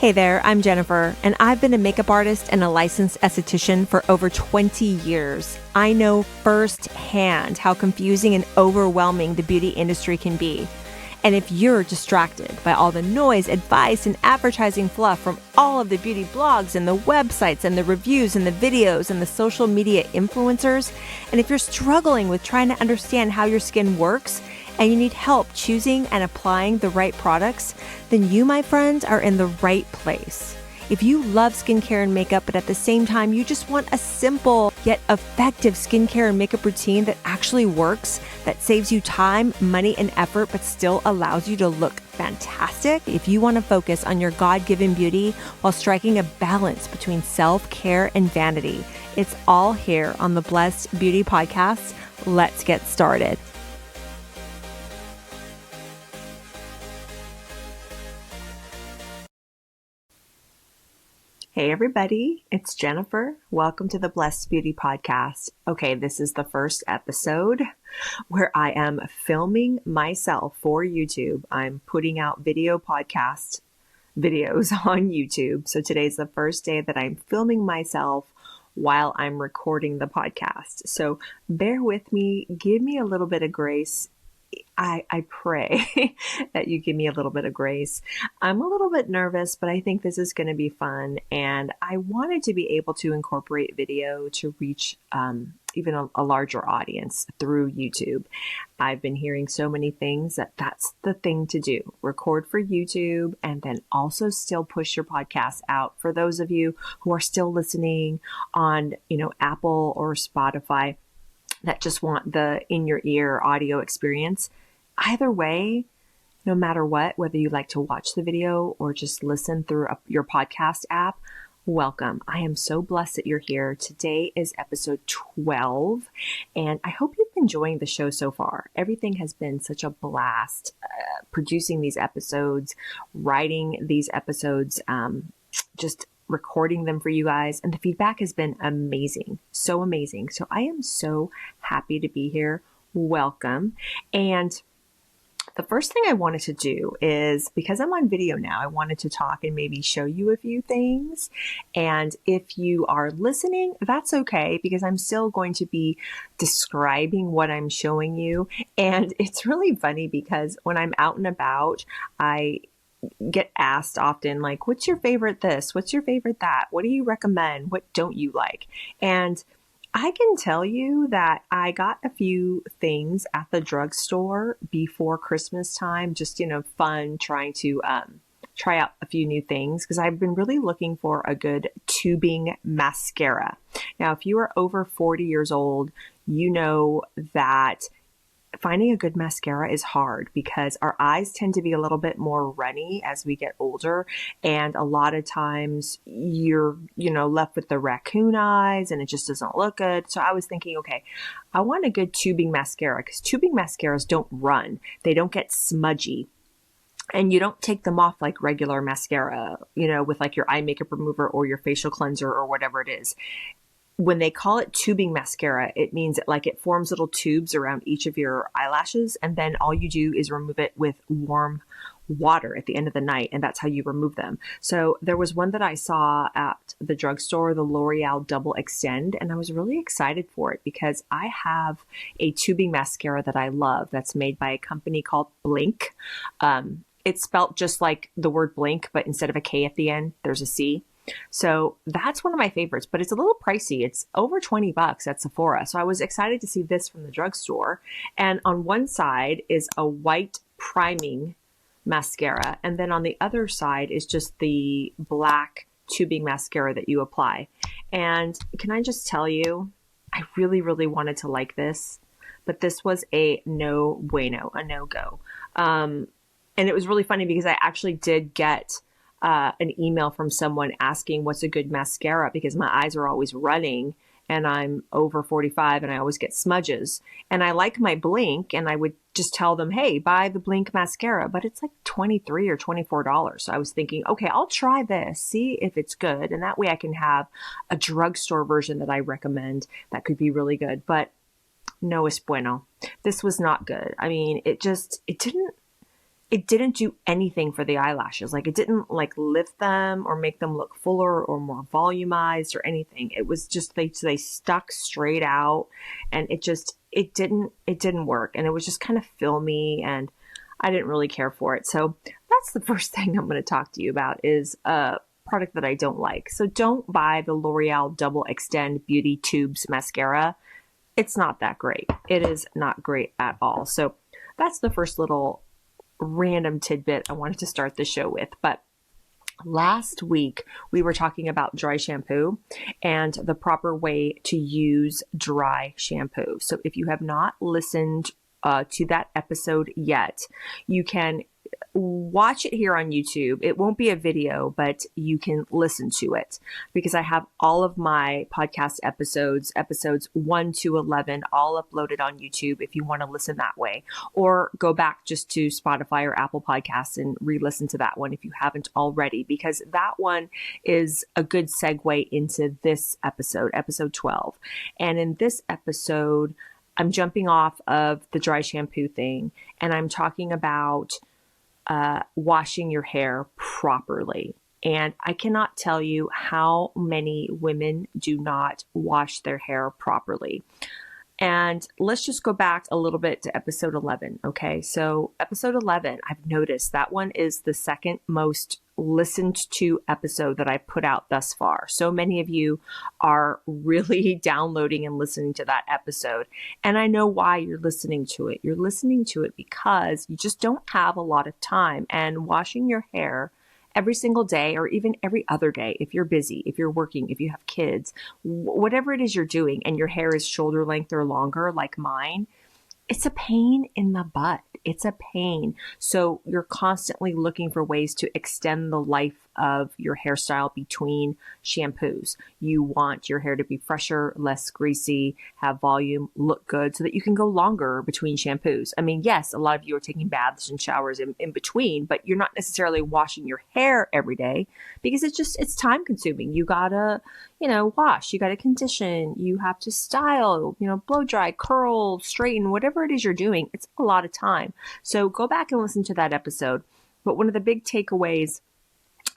Hey there, I'm Jennifer, and I've been a makeup artist and a licensed esthetician for over 20 years. I know firsthand how confusing and overwhelming the beauty industry can be. And if you're distracted by all the noise, advice, and advertising fluff from all of the beauty blogs and the websites and the reviews and the videos and the social media influencers, and if you're struggling with trying to understand how your skin works, and you need help choosing and applying the right products, then you, my friends, are in the right place. If you love skincare and makeup, but at the same time, you just want a simple yet effective skincare and makeup routine that actually works, that saves you time, money, and effort, but still allows you to look fantastic. If you want to focus on your God-given beauty while striking a balance between self-care and vanity, it's all here on the Blessed Beauty Podcast. Let's get started. Hey everybody, it's Jennifer. Welcome to the Blessed Beauty Podcast. Okay, this is the first episode where I am filming myself for YouTube. I'm putting out video podcast videos on YouTube. So today's the first day that I'm filming myself while I'm recording the podcast. So bear with me, give me a little bit of grace. I pray that you give me a little bit of grace. I'm a little bit nervous, but I think this is going to be fun. And I wanted to be able to incorporate video to reach even a larger audience through YouTube. I've been hearing so many things that's the thing to do. Record for YouTube and then also still push your podcast out. For those of you who are still listening on, Apple or Spotify, that just want the in-your-ear audio experience. Either way, no matter what, whether you like to watch the video or just listen through your podcast app, welcome. I am so blessed that you're here. Today is episode 12, and I hope you've been enjoying the show so far. Everything has been such a blast, producing these episodes, writing these episodes, just recording them for you guys, and the feedback has been amazing. So amazing. So I am so happy to be here. Welcome. And the first thing I wanted to do is, because I'm on video now, I wanted to talk and maybe show you a few things. And if you are listening, that's okay, because I'm still going to be describing what I'm showing you. And it's really funny because when I'm out and about, I get asked often, like, what's your favorite this? What's your favorite that? What do you recommend? What don't you like? And I can tell you that I got a few things at the drugstore before Christmas time, just, fun, trying to try out a few new things, because I've been really looking for a good tubing mascara. Now, if you are over 40 years old, you know that finding a good mascara is hard because our eyes tend to be a little bit more runny as we get older. And a lot of times you're, left with the raccoon eyes and it just doesn't look good. So I was thinking, okay, I want a good tubing mascara, because tubing mascaras don't run. They don't get smudgy. And you don't take them off like regular mascara, with like your eye makeup remover or your facial cleanser or whatever it is. When they call it tubing mascara, it means it forms little tubes around each of your eyelashes. And then all you do is remove it with warm water at the end of the night. And that's how you remove them. So there was one that I saw at the drugstore, the L'Oreal Double Extend. And I was really excited for it because I have a tubing mascara that I love that's made by a company called Blink. It's spelled just like the word blink, but instead of a K at the end, there's a C. So that's one of my favorites, but it's a little pricey. It's over $20 at Sephora. So I was excited to see this from the drugstore. And on one side is a white priming mascara. And then on the other side is just the black tubing mascara that you apply. And can I just tell you, I really, really wanted to like this, but this was a no bueno, a no-go. And it was really funny because I actually did get an email from someone asking what's a good mascara, because my eyes are always running and I'm over 45 and I always get smudges. And I like my Blink, and I would just tell them, hey, buy the Blink mascara, but it's like $23 or $24. So I was thinking, okay, I'll try this, see if it's good. And that way I can have a drugstore version that I recommend that could be really good. But no es bueno. This was not good. I mean, it it didn't do anything for the eyelashes. Like it didn't like lift them or make them look fuller or more volumized or anything. It was just, they stuck straight out, and it didn't work. And it was just kind of filmy, and I didn't really care for it. So that's the first thing I'm going to talk to you about, is a product that I don't like. So don't buy the L'Oreal Double Extend Beauty Tubes Mascara. It's not that great. It is not great at all. So that's the first little random tidbit I wanted to start the show with. But last week we were talking about dry shampoo and the proper way to use dry shampoo. So if you have not listened to that episode yet, you can watch it here on YouTube. It won't be a video, but you can listen to it, because I have all of my podcast episodes 1 to 11, all uploaded on YouTube if you want to listen that way, or go back just to Spotify or Apple Podcasts and re-listen to that one if you haven't already, because that one is a good segue into this episode 12. And in this episode, I'm jumping off of the dry shampoo thing, and I'm talking about washing your hair properly. And I cannot tell you how many women do not wash their hair properly. And let's just go back a little bit to episode 11. Okay. So episode 11, I've noticed that one is the second most listened to episode that I put out thus far. So many of you are really downloading and listening to that episode. And I know why you're listening to it. You're listening to it because you just don't have a lot of time, and washing your hair every single day, or even every other day, if you're busy, if you're working, if you have kids, whatever it is you're doing, and your hair is shoulder length or longer like mine, it's a pain in the butt. It's a pain. So you're constantly looking for ways to extend the life of your hairstyle between shampoos. You want your hair to be fresher, less greasy, have volume, look good, so that you can go longer between shampoos. I mean, yes, a lot of you are taking baths and showers in between, but you're not necessarily washing your hair every day, because it's time consuming. You gotta, wash, you gotta condition, you have to style, blow dry, curl, straighten, whatever it is you're doing. It's a lot of time. So go back and listen to that episode. But one of the big takeaways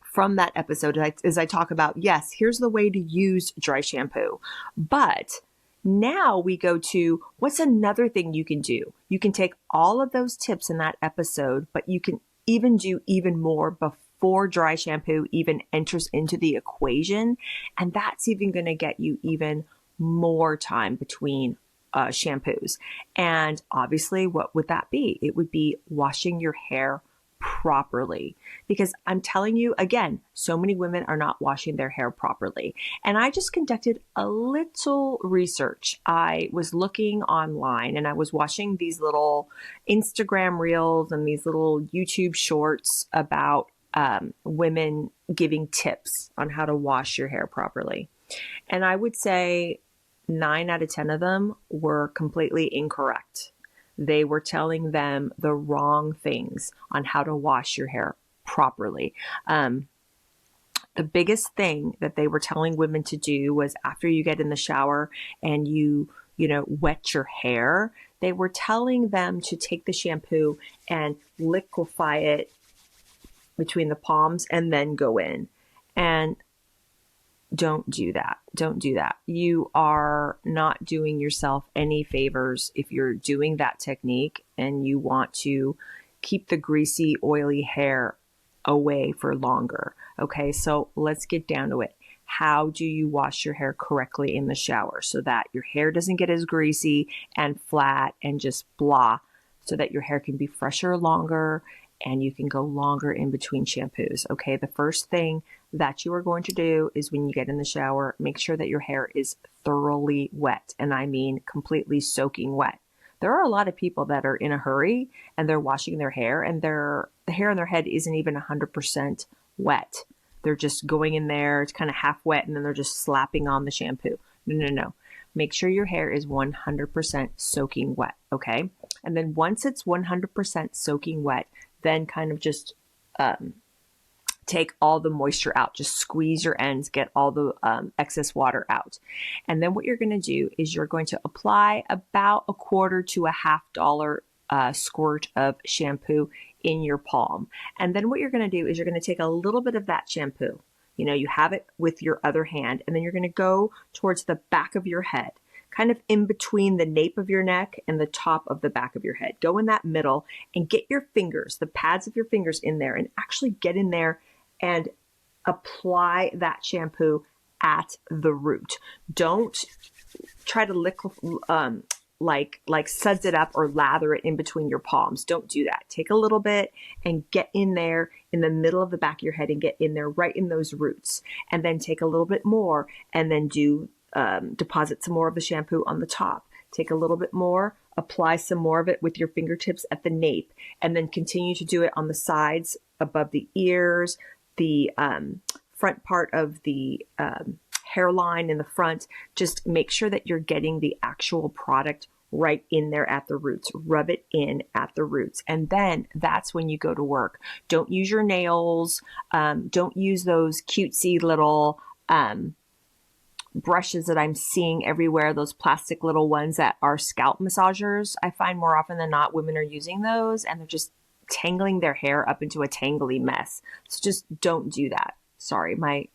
from that episode is I talk about, yes, here's the way to use dry shampoo. But now we go to, what's another thing you can do? You can take all of those tips in that episode, but you can even do even more before dry shampoo even enters into the equation. And that's even going to get you even more time between shampoos. And obviously, what would that be? It would be washing your hair properly, because I'm telling you again, so many women are not washing their hair properly. And I just conducted a little research. I was looking online, and I was watching these little Instagram reels and these little YouTube shorts about women giving tips on how to wash your hair properly. And I would say 9 out of 10 of them were completely incorrect. They were telling them the wrong things on how to wash your hair properly. The biggest thing that they were telling women to do was, after you get in the shower and you wet your hair, they were telling them to take the shampoo and liquefy it between the palms and then go in. And don't do that. Don't do that. You are not doing yourself any favors if you're doing that technique and you want to keep the greasy, oily hair away for longer. Okay, so let's get down to it. How do you wash your hair correctly in the shower so that your hair doesn't get as greasy and flat and just blah, so that your hair can be fresher longer and you can go longer in between shampoos? Okay, the first thing that you are going to do is, when you get in the shower, make sure that your hair is thoroughly wet. And I mean completely soaking wet. There are a lot of people that are in a hurry and they're washing their hair, and the hair on their head isn't even 100% wet. They're just going in there, it's kind of half wet, and then they're just slapping on the shampoo. No. Make sure your hair is 100% soaking wet, okay? And then once it's 100% soaking wet, then kind of just take all the moisture out. Just squeeze your ends, get all the excess water out. And then what you're going to do is you're going to apply about $1/4 to $1/2 squirt of shampoo in your palm. And then what you're going to do is you're going to take a little bit of that shampoo. You have it with your other hand, and then you're going to go towards the back of your head, kind of in between the nape of your neck and the top of the back of your head. Go in that middle and get your fingers, the pads of your fingers in there, and actually get in there and apply that shampoo at the root. Don't try to like suds it up or lather it in between your palms. Don't do that. Take a little bit and get in there in the middle of the back of your head and get in there right in those roots. And then take a little bit more and then deposit some more of the shampoo on the top. Take a little bit more, apply some more of it with your fingertips at the nape, and then continue to do it on the sides, above the ears, the front part of the hairline in the front. Just make sure that you're getting the actual product right in there at the roots. Rub it in at the roots. And then that's when you go to work. Don't use your nails. Don't use those cutesy little brushes that I'm seeing everywhere, those plastic little ones that are scalp massagers. I find more often than not women are using those and they're just tangling their hair up into a tangly mess. So just don't do that. Sorry, my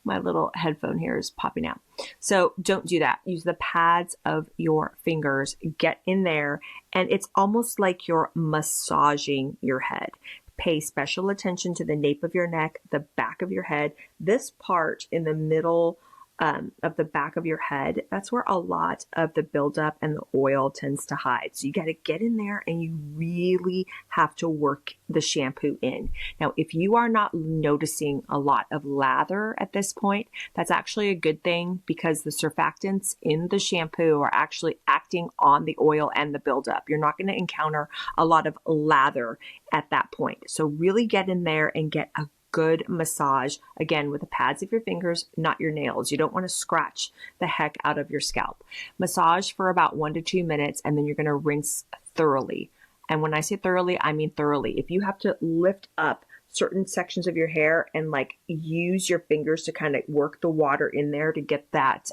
my little headphone here is popping out. So don't do that. Use the pads of your fingers, get in there, and it's almost like you're massaging your head. Pay special attention to the nape of your neck, the back of your head, this part in the middle of the back of your head. That's where a lot of the buildup and the oil tends to hide. So you got to get in there and you really have to work the shampoo in. Now, if you are not noticing a lot of lather at this point, that's actually a good thing because the surfactants in the shampoo are actually acting on the oil and the buildup. You're not going to encounter a lot of lather at that point. So really get in there and get a good massage, again, with the pads of your fingers, not your nails. You don't want to scratch the heck out of your scalp. Massage for about 1 to 2 minutes, and then you're going to rinse thoroughly. And when I say thoroughly, I mean thoroughly. If you have to lift up certain sections of your hair and like use your fingers to kind of work the water in there to get that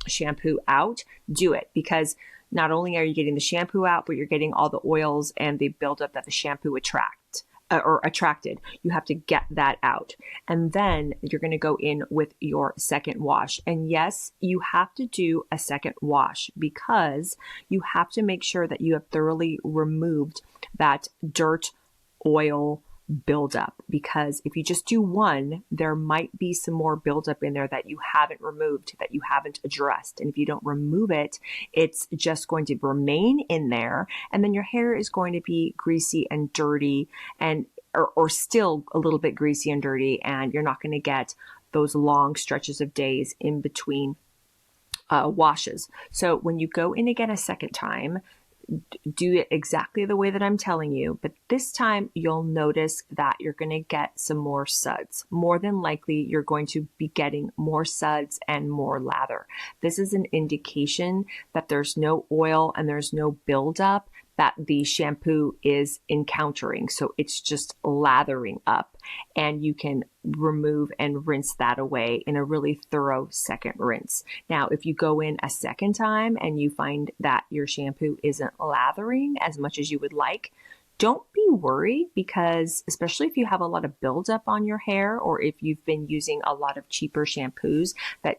shampoo out, do it, because not only are you getting the shampoo out, but you're getting all the oils and the buildup that the shampoo attracted. You have to get that out. And then you're going to go in with your second wash. And yes, you have to do a second wash because you have to make sure that you have thoroughly removed that dirt, oil, buildup, because if you just do one, there might be some more buildup in there that you haven't removed, that you haven't addressed. And if you don't remove it, it's just going to remain in there. And then your hair is going to be greasy and dirty and or still a little bit greasy and dirty. And you're not going to get those long stretches of days in between washes. So when you go in again a second time, do it exactly the way that I'm telling you, but this time you'll notice that you're going to get some more suds. More than likely, you're going to be getting more suds and more lather. This is an indication that there's no oil and there's no buildup that the shampoo is encountering. So it's just lathering up, and you can remove and rinse that away in a really thorough second rinse. Now, if you go in a second time and you find that your shampoo isn't lathering as much as you would like, don't be worried, because especially if you have a lot of buildup on your hair, or if you've been using a lot of cheaper shampoos that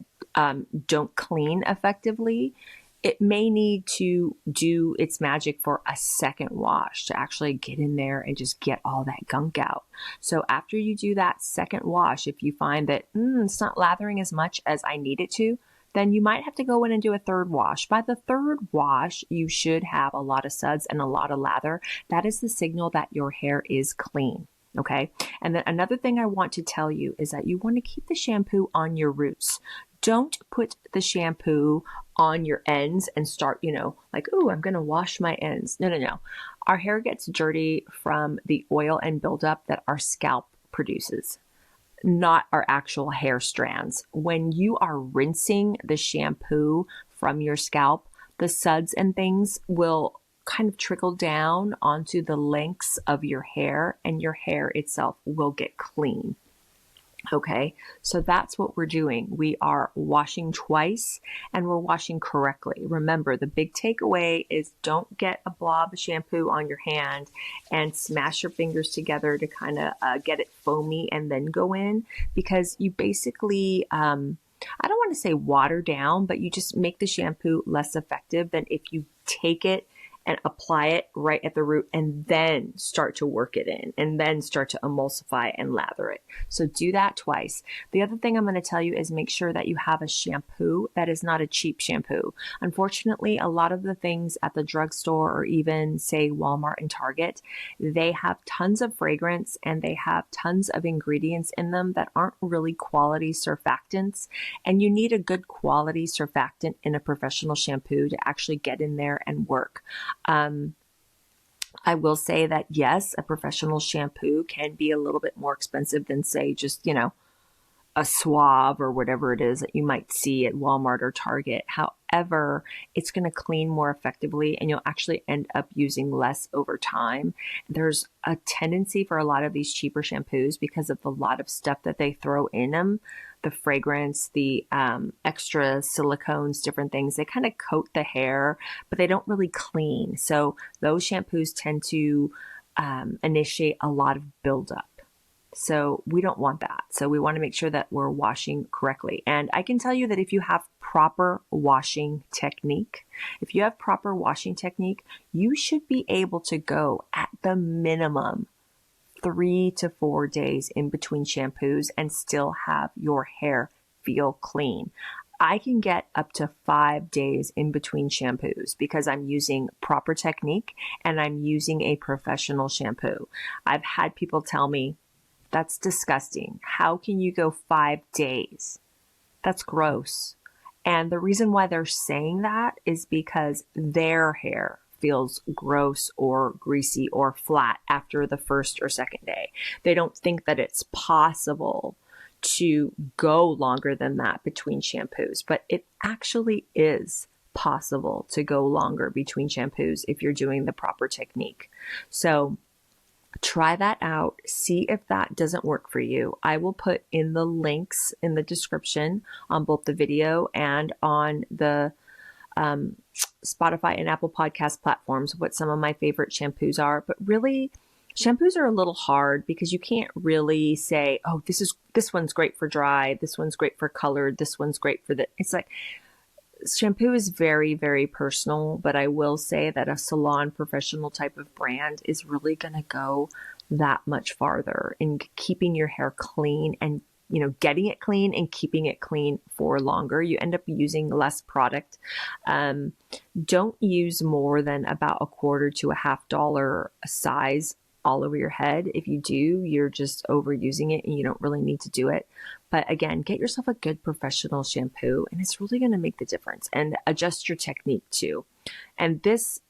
don't clean effectively, it may need to do its magic for a second wash to actually get in there and just get all that gunk out. So after you do that second wash, if you find that it's not lathering as much as I need it to, then you might have to go in and do a third wash. By the third wash, you should have a lot of suds and a lot of lather. That is the signal that your hair is clean. Okay. And then another thing I want to tell you is that you want to keep the shampoo on your roots. Don't put the shampoo on your ends and start, like, I'm going to wash my ends. No. Our hair gets dirty from the oil and buildup that our scalp produces, not our actual hair strands. When you are rinsing the shampoo from your scalp, the suds and things will kind of trickle down onto the lengths of your hair, and your hair itself will get clean. Okay, so that's what we're doing. We are washing twice and we're washing correctly. Remember, the big takeaway is don't get a blob of shampoo on your hand and smash your fingers together to kind of get it foamy and then go in, because you basically, I don't want to say water down, but you just make the shampoo less effective than if you take it and apply it right at the root and then start to work it in and then start to emulsify and lather it. So do that twice. The other thing I'm going to tell you is make sure that you have a shampoo that is not a cheap shampoo. Unfortunately, a lot of the things at the drugstore or even say Walmart and Target, they have tons of fragrance and they have tons of ingredients in them that aren't really quality surfactants. And you need a good quality surfactant in a professional shampoo to actually get in there and work. I will say that yes, a professional shampoo can be a little bit more expensive than say just, a Suave or whatever it is that you might see at Walmart or Target. However, it's going to clean more effectively and you'll actually end up using less over time. There's a tendency for a lot of these cheaper shampoos, because of the lot of stuff that they throw in them, the fragrance, the extra silicones, different things, they kind of coat the hair, but they don't really clean. So those shampoos tend to initiate a lot of buildup. So we don't want that. So we want to make sure that we're washing correctly. And I can tell you that if you have proper washing technique, you should be able to go at the minimum 3 to 4 days in between shampoos and still have your hair feel clean. I can get up to 5 days in between shampoos because I'm using proper technique and I'm using a professional shampoo. I've had people tell me, that's disgusting. How can you go 5 days? That's gross. And the reason why they're saying that is because their hair feels gross or greasy or flat after the first or second day. They don't think that it's possible to go longer than that between shampoos, but it actually is possible to go longer between shampoos if you're doing the proper technique. So try that out. See if that doesn't work for you. I will put in the links in the description on both the video and on the Spotify and Apple podcast platforms what some of my favorite shampoos are. But really, shampoos are a little hard because you can't really say, oh, this one's great for dry, this one's great for colored, this one's great for the. It's like shampoo is very, very personal, but I will say that a salon professional type of brand is really going to go that much farther in keeping your hair clean and, getting it clean and keeping it clean for longer. You end up using less product. Don't use more than about a quarter to a $50 size all over your head. If you do, you're just overusing it and you don't really need to do it. But again, get yourself a good professional shampoo and it's really going to make the difference, and adjust your technique too. And this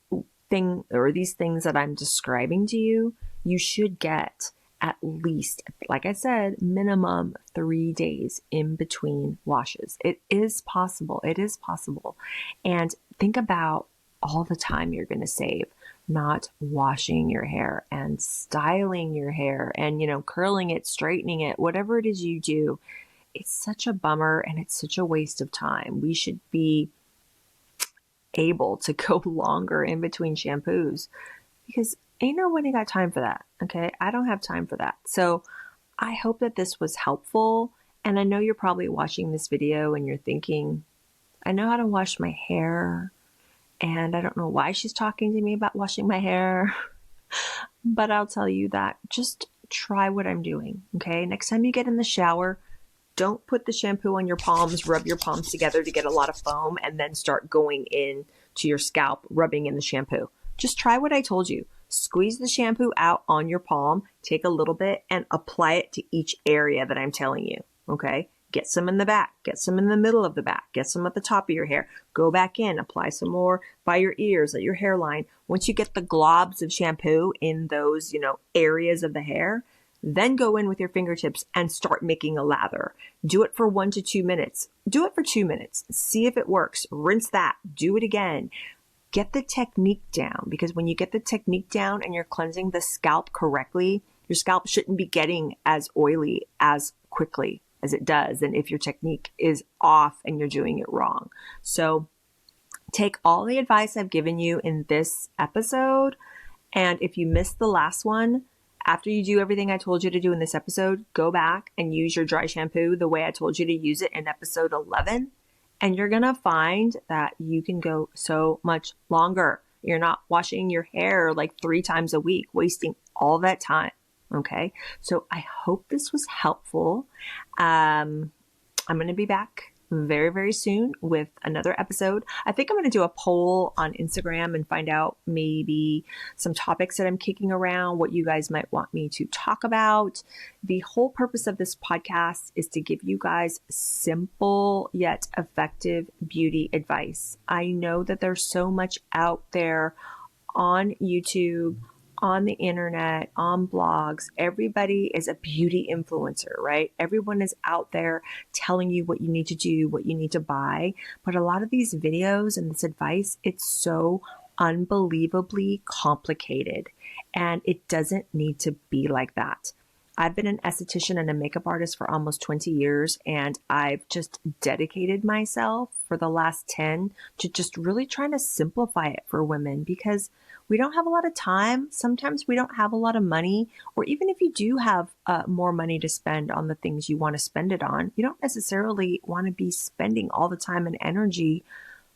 thing or these things that I'm describing to you, you should get at least, like I said, minimum 3 days in between washes. It is possible. It is possible. And think about all the time you're going to save not washing your hair and styling your hair and, curling it, straightening it, whatever it is you do. It's such a bummer and it's such a waste of time. We should be able to go longer in between shampoos because ain't nobody got time for that. Okay. I don't have time for that. So I hope that this was helpful. And I know you're probably watching this video and you're thinking, I know how to wash my hair. And I don't know why she's talking to me about washing my hair, but I'll tell you that just try what I'm doing. Okay. Next time you get in the shower, don't put the shampoo on your palms, rub your palms together to get a lot of foam, and then start going in to your scalp, rubbing in the shampoo. Just try what I told you. Squeeze the shampoo out on your palm, take a little bit and apply it to each area that I'm telling you. Okay. Get some in the back, get some in the middle of the back, get some at the top of your hair, go back in, apply some more by your ears, at your hairline. Once you get the globs of shampoo in those, areas of the hair, then go in with your fingertips and start making a lather. Do it for 1 to 2 minutes. Do it for 2 minutes. See if it works. Rinse that. Do it again. Get the technique down, because when you get the technique down and you're cleansing the scalp correctly, your scalp shouldn't be getting as oily as quickly quickly as it does than if your technique is off and you're doing it wrong. So take all the advice I've given you in this episode, and if you missed the last one, after you do everything I told you to do in this episode, go back and use your dry shampoo the way I told you to use it in episode 11, and you're going to find that you can go so much longer. You're not washing your hair like 3 times a week, wasting all that time. Okay, so I hope this was helpful. I'm going to be back very, very soon with another episode. I think I'm going to do a poll on Instagram and find out maybe some topics that I'm kicking around, what you guys might want me to talk about. The whole purpose of this podcast is to give you guys simple yet effective beauty advice. I know that there's so much out there on YouTube, on the internet, on blogs. Everybody is a beauty influencer, right? Everyone is out there telling you what you need to do, what you need to buy. But a lot of these videos and this advice, it's so unbelievably complicated, and it doesn't need to be like that. I've been an esthetician and a makeup artist for almost 20 years, and I've just dedicated myself for the last 10 to just really trying to simplify it for women, because we don't have a lot of time. Sometimes we don't have a lot of money, or even if you do have more money to spend on the things you want to spend it on, you don't necessarily want to be spending all the time and energy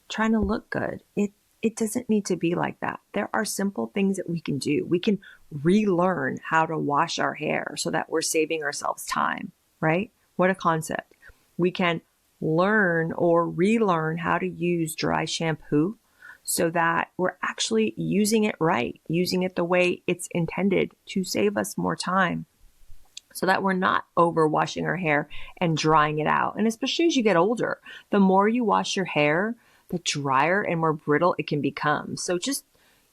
trying to look good. It doesn't need to be like that. There are simple things that we can do. We can relearn how to wash our hair so that we're saving ourselves time, right? What a concept. We can learn or relearn how to use dry shampoo so that we're actually using it right, using it the way it's intended to save us more time, so that we're not over washing our hair and drying it out. And especially as you get older, the more you wash your hair, the drier and more brittle it can become. So just,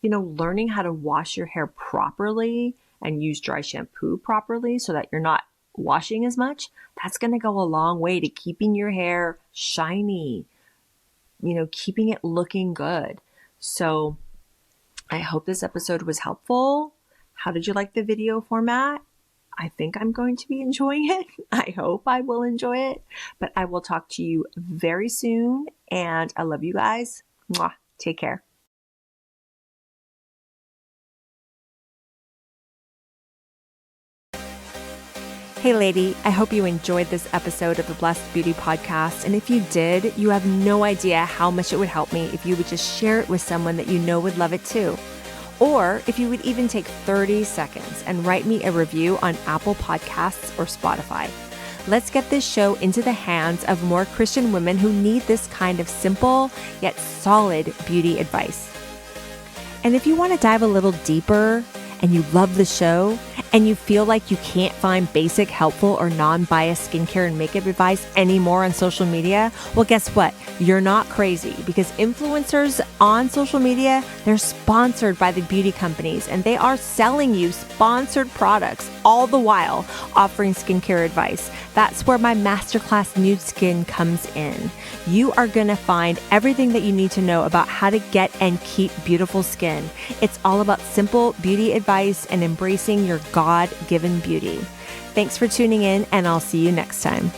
learning how to wash your hair properly and use dry shampoo properly so that you're not washing as much, that's going to go a long way to keeping your hair shiny, keeping it looking good. So I hope this episode was helpful. How did you like the video format? I think I'm going to be enjoying it. I hope I will enjoy it, but I will talk to you very soon, and I love you guys. Mwah. Take care. Hey lady, I hope you enjoyed this episode of the Blessed Beauty Podcast. And if you did, you have no idea how much it would help me if you would just share it with someone that you know would love it too. Or if you would even take 30 seconds and write me a review on Apple Podcasts or Spotify. Let's get this show into the hands of more Christian women who need this kind of simple yet solid beauty advice. And if you want to dive a little deeper and you love the show and you feel like you can't find basic, helpful, or non-biased skincare and makeup advice anymore on social media, well, guess what? You're not crazy, because influencers on social media, they're sponsored by the beauty companies and they are selling you sponsored products, all the while offering skincare advice. That's where my masterclass Nude Skin comes in. You are going to find everything that you need to know about how to get and keep beautiful skin. It's all about simple beauty advice and embracing your God-given beauty. Thanks for tuning in, and I'll see you next time.